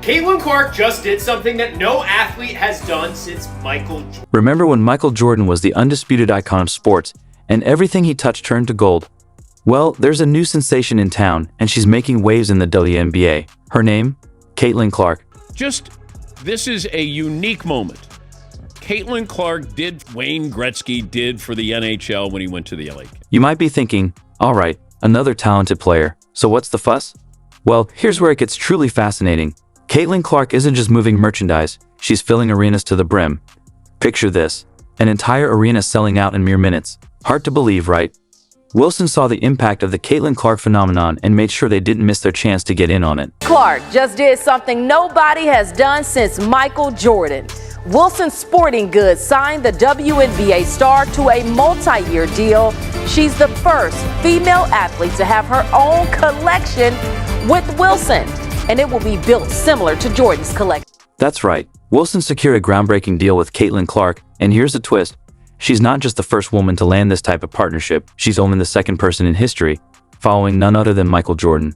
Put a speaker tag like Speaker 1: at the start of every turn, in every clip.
Speaker 1: Caitlin Clark just did something that no athlete has done since Michael Jordan.
Speaker 2: Remember when Michael Jordan was the undisputed icon of sports, and everything he touched turned to gold? Well, there's a new sensation in town, and she's making waves in the WNBA. Her name? Caitlin Clark.
Speaker 3: This is a unique moment. Caitlin Clark did Wayne Gretzky did for the NHL when he went to the LA.
Speaker 2: You might be thinking, all right, another talented player. So what's the fuss? Well, here's where it gets truly fascinating. Caitlin Clark isn't just moving merchandise, she's filling arenas to the brim. Picture this, an entire arena selling out in mere minutes. Hard to believe, right? Wilson saw the impact of the Caitlin Clark phenomenon and made sure they didn't miss their chance to get in on it.
Speaker 4: Clark just did something nobody has done since Michael Jordan. Wilson Sporting Goods signed the WNBA star to a multi-year deal. She's the first female athlete to have her own collection with Wilson, and it will be built similar to Jordan's collection.
Speaker 2: That's right. Wilson secured a groundbreaking deal with Caitlin Clark, and here's the twist. She's not just the first woman to land this type of partnership, she's only the second person in history, following none other than Michael Jordan.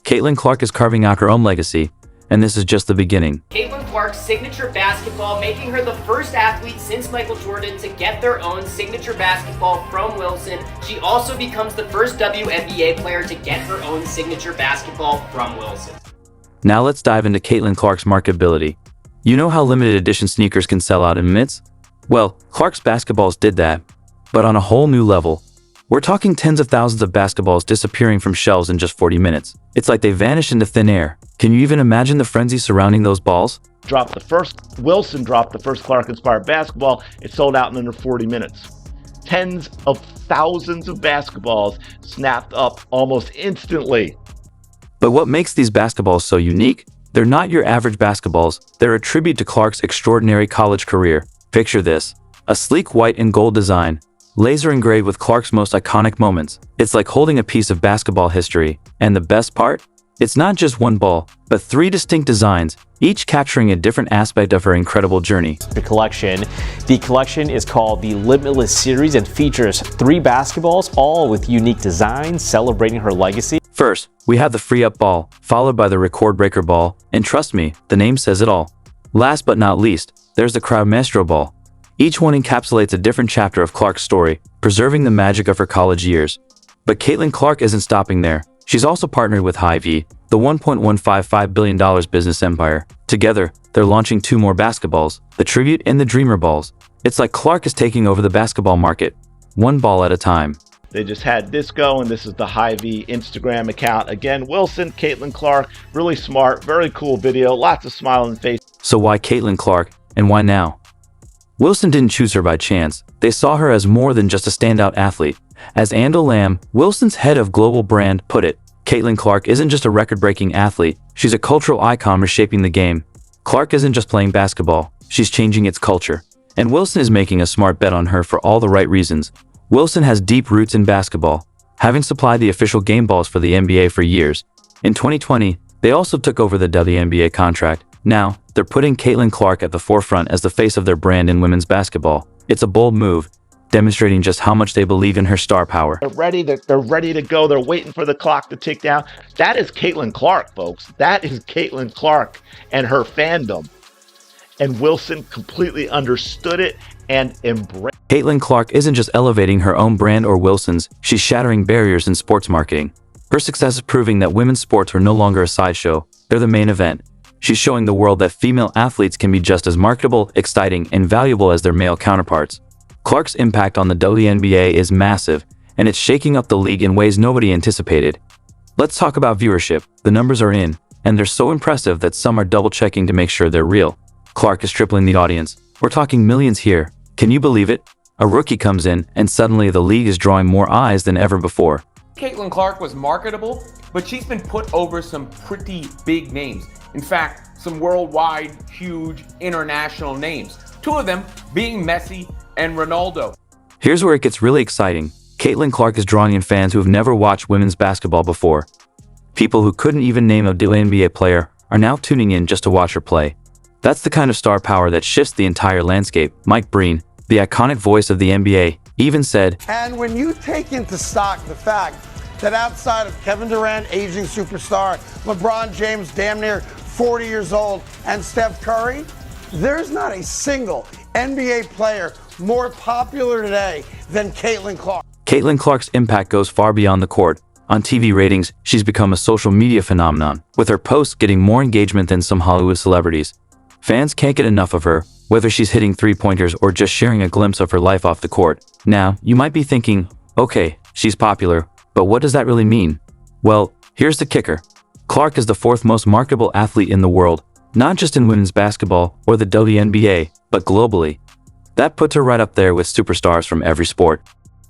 Speaker 2: Caitlin Clark is carving out her own legacy, and this is just the beginning.
Speaker 1: Caitlin Clark's signature basketball, making her the first athlete since Michael Jordan to get their own signature basketball from Wilson. She also becomes the first WNBA player to get her own signature basketball from Wilson.
Speaker 2: Now let's dive into Caitlin Clark's marketability. You know how limited edition sneakers can sell out in minutes? Well, Clark's basketballs did that, but on a whole new level. We're talking tens of thousands of basketballs disappearing from shelves in just 40 minutes. It's like they vanished into thin air. Can you even imagine the frenzy surrounding those balls?
Speaker 5: Wilson dropped the first Clark-inspired basketball. It sold out in under 40 minutes. Tens of thousands of basketballs snapped up almost instantly.
Speaker 2: But what makes these basketballs so unique? They're not your average basketballs. They're a tribute to Clark's extraordinary college career. Picture this, a sleek white and gold design, laser engraved with Clark's most iconic moments. It's like holding a piece of basketball history. And the best part? It's not just one ball, but 3 distinct designs, each capturing a different aspect of her incredible journey.
Speaker 6: The collection is called the Limitless Series and features 3 basketballs, all with unique designs celebrating her legacy.
Speaker 2: First, we have the free up ball, followed by the record breaker ball, and trust me, the name says it all. Last but not least, there's the Crowd Maestro ball. Each one encapsulates a different chapter of Clark's story, preserving the magic of her college years. But Caitlin Clark isn't stopping there. She's also partnered with Hy-Vee, the $1.155 billion business empire. Together, they're launching 2 more basketballs, the Tribute and the Dreamer balls. It's like Clark is taking over the basketball market, one ball at a time.
Speaker 5: They just had this go, and this is the Hy-Vee Instagram account. Again, Wilson, Caitlin Clark, really smart, very cool video, lots of smiling face.
Speaker 2: So why Caitlin Clark, and why now? Wilson didn't choose her by chance. They saw her as more than just a standout athlete. As Andal Lamb, Wilson's head of global brand, put it, Caitlin Clark isn't just a record-breaking athlete, she's a cultural icon reshaping the game. Clark isn't just playing basketball, she's changing its culture. And Wilson is making a smart bet on her for all the right reasons. Wilson has deep roots in basketball, having supplied the official game balls for the NBA for years. In 2020, they also took over the WNBA contract. Now, they're putting Caitlin Clark at the forefront as the face of their brand in women's basketball. It's a bold move, demonstrating just how much they believe in her star power.
Speaker 5: They're ready to go. They're waiting for the clock to tick down. That is Caitlin Clark, folks. That is Caitlin Clark and her fandom. And Wilson completely understood it and embraced.
Speaker 2: Caitlin Clark isn't just elevating her own brand or Wilson's, she's shattering barriers in sports marketing. Her success is proving that women's sports are no longer a sideshow, they're the main event. She's showing the world that female athletes can be just as marketable, exciting, and valuable as their male counterparts. Clark's impact on the WNBA is massive, and it's shaking up the league in ways nobody anticipated. Let's talk about viewership. The numbers are in, and they're so impressive that some are double-checking to make sure they're real. Clark is tripling the audience. We're talking millions here. Can you believe it? A rookie comes in, and suddenly the league is drawing more eyes than ever before.
Speaker 7: Caitlin Clark was marketable, but she's been put over some pretty big names. In fact, some worldwide, huge, international names. 2 of them being Messi and Ronaldo.
Speaker 2: Here's where it gets really exciting. Caitlin Clark is drawing in fans who have never watched women's basketball before. People who couldn't even name a WNBA player are now tuning in just to watch her play. That's the kind of star power that shifts the entire landscape. Mike Breen, the iconic voice of the NBA, even said,
Speaker 8: "And when you take into stock the fact that outside of Kevin Durant, aging superstar, LeBron James damn near 40 years old, and Steph Curry, there's not a single NBA player more popular today than Caitlin Clark.
Speaker 2: Caitlin Clark's impact goes far beyond the court. On TV ratings, she's become a social media phenomenon, with her posts getting more engagement than some Hollywood celebrities. Fans can't get enough of her, whether she's hitting three-pointers or just sharing a glimpse of her life off the court. Now, you might be thinking, okay, she's popular, but what does that really mean? Well, here's the kicker. Clark is the fourth most marketable athlete in the world, not just in women's basketball or the WNBA, but globally. That puts her right up there with superstars from every sport.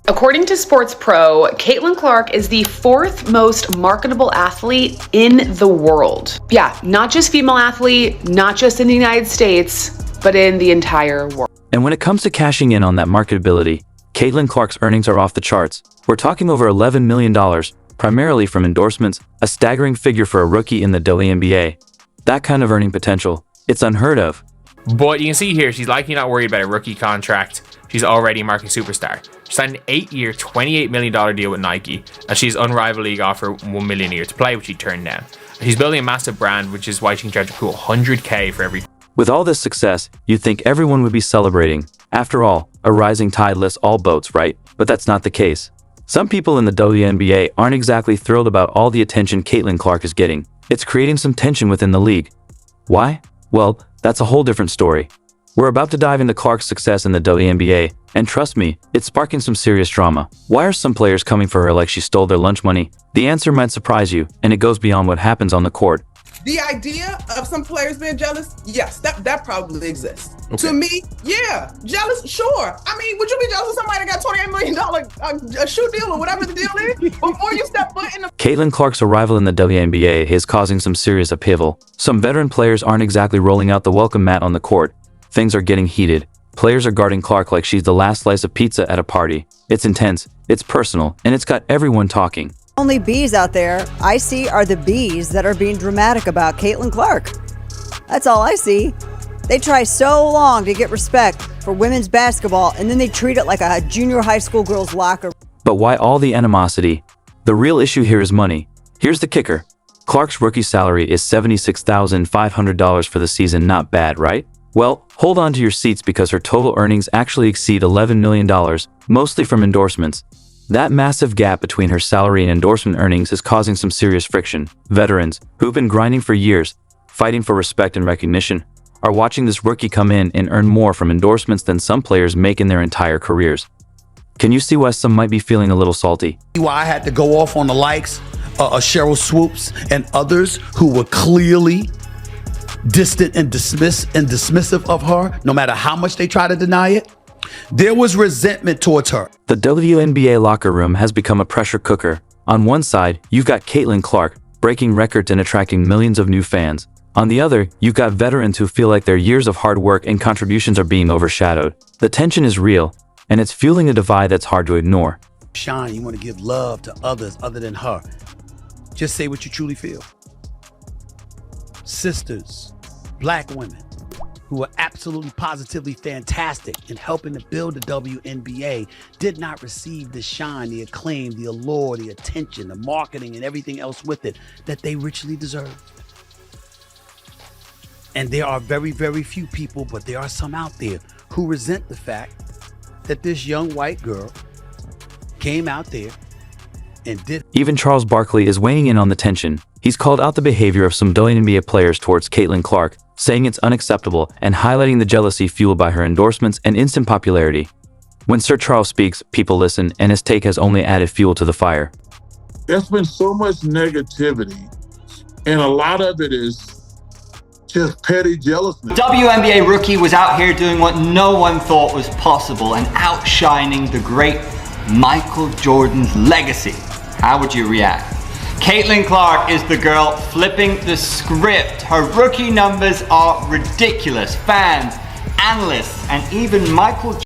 Speaker 9: According to Sports Pro, Caitlin Clark is the fourth most marketable athlete in the world. Yeah, not just female athlete, not just in the United States, but in the entire world.
Speaker 2: And when it comes to cashing in on that marketability, Caitlin Clark's earnings are off the charts. We're talking over $11 million, primarily from endorsements, a staggering figure for a rookie in the WNBA. That kind of earning potential, it's unheard of.
Speaker 10: But you can see here, she's likely not worried about a rookie contract. She's already a market superstar. She signed an 8-year, $28 million deal with Nike, and she's unrivaled league offer $1 million a year to play, which she turned down. She's building a massive brand, which is why she can charge a cool $100K for every.
Speaker 2: With all this success, you'd think everyone would be celebrating. After all, a rising tide lifts all boats, right? But that's not the case. Some people in the WNBA aren't exactly thrilled about all the attention Caitlin Clark is getting. It's creating some tension within the league. Why? Well, that's a whole different story. We're about to dive into Clark's success in the WNBA, and trust me, it's sparking some serious drama. Why are some players coming for her like she stole their lunch money? The answer might surprise you, and it goes beyond what happens on the court.
Speaker 11: The idea of some players being jealous, yes, that probably exists.
Speaker 3: Okay.
Speaker 11: To me, yeah, jealous, sure. I mean, would you be jealous of somebody that got $28 million a shoe deal or whatever the deal is before you step foot in the...
Speaker 2: Caitlin Clark's arrival in the WNBA is causing some serious upheaval. Some veteran players aren't exactly rolling out the welcome mat on the court. Things are getting heated. Players are guarding Clark like she's the last slice of pizza at a party. It's intense, it's personal, and it's got everyone talking.
Speaker 12: Only bees out there I see are the bees that are being dramatic about Caitlin Clark. That's all I see. They try so long to get respect for women's basketball, and then they treat it like a junior high school girl's locker.
Speaker 2: But why all the animosity? The real issue here is money. Here's the kicker. Clark's rookie salary is $76,500 for the season. Not bad, right? Well, hold on to your seats because her total earnings actually exceed $11 million, mostly from endorsements. That massive gap between her salary and endorsement earnings is causing some serious friction. Veterans, who've been grinding for years, fighting for respect and recognition, are watching this rookie come in and earn more from endorsements than some players make in their entire careers. Can you see why some might be feeling a little salty?
Speaker 13: Why I had to go off on the likes of Cheryl Swoops and others who were clearly distant and dismissive of her, no matter how much they try to deny it. There was resentment towards her.
Speaker 2: The WNBA locker room has become a pressure cooker. On one side, you've got Caitlin Clark, breaking records and attracting millions of new fans. On the other, you've got veterans who feel like their years of hard work and contributions are being overshadowed. The tension is real, and it's fueling a divide that's hard to ignore.
Speaker 13: Sean, you want to give love to others other than her. Just say what you truly feel. Sisters, black women, who are absolutely positively fantastic in helping to build the WNBA, did not receive the shine, the acclaim, the allure, the attention, the marketing, and everything else with it that they richly deserve. And there are very, very few people, but there are some out there who resent the fact that this young white girl came out there and did.
Speaker 2: Even Charles Barkley is weighing in on the tension. He's called out the behavior of some WNBA players towards Caitlin Clark, saying it's unacceptable and highlighting the jealousy fueled by her endorsements and instant popularity. When Sir Charles speaks, people listen, and his take has only added fuel to the fire.
Speaker 14: There's been so much negativity, and a lot of it is just petty jealousy.
Speaker 15: WNBA rookie was out here doing what no one thought was possible and outshining the great Michael Jordan's legacy. How would you react? Caitlin Clark is the girl flipping the script. Her rookie numbers are ridiculous. Fans, analysts, and even Michael